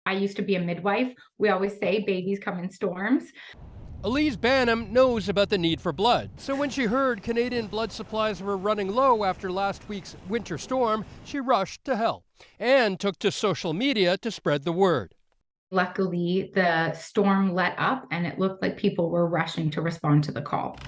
I used to be a midwife. We always say babies come in storms. Elise Banham knows about the need for blood, so when she heard Canadian blood supplies were running low after last week's winter storm, she rushed to help and took to social media to spread the word. Luckily, the storm let up and it looked like people were rushing to respond to the call.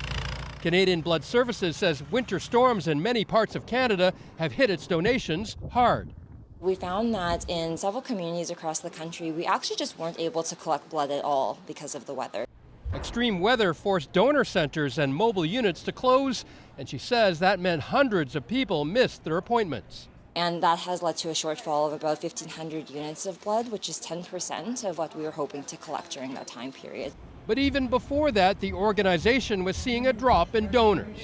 Canadian Blood Services says winter storms in many parts of Canada have hit its donations hard. We found that in several communities across the country, we actually just weren't able to collect blood at all because of the weather. Extreme weather forced donor centers and mobile units to close, and she says that meant hundreds of people missed their appointments. And that has led to a shortfall of about 1,500 units of blood, which is 10% of what we were hoping to collect during that time period. But even before that, the organization was seeing a drop in donors.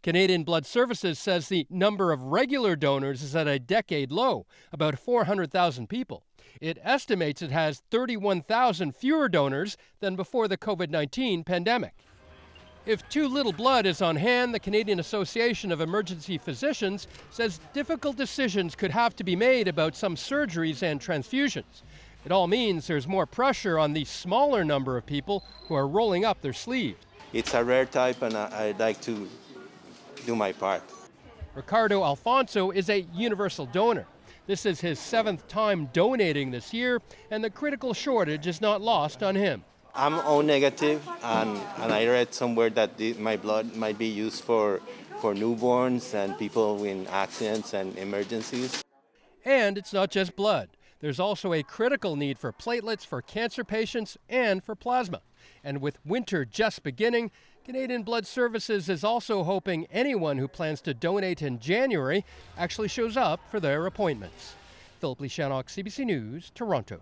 Canadian Blood Services says the number of regular donors is at a decade low, about 400,000 people. It estimates it has 31,000 fewer donors than before the COVID-19 pandemic. If too little blood is on hand, the Canadian Association of Emergency Physicians says difficult decisions could have to be made about some surgeries and transfusions. It all means there's more pressure on the smaller number of people who are rolling up their sleeves. It's a rare type, and I'd like to do my part. Ricardo Alfonso is a universal donor. This is his 7th time donating this year, and the critical shortage is not lost on him. I'm O negative, and I read somewhere that my blood might be used for newborns and people in accidents and emergencies. And it's not just blood. There's also a critical need for platelets for cancer patients and for plasma. And with winter just beginning, Canadian Blood Services is also hoping anyone who plans to donate in January actually shows up for their appointments. Lee-Shanok, CBC News, Toronto.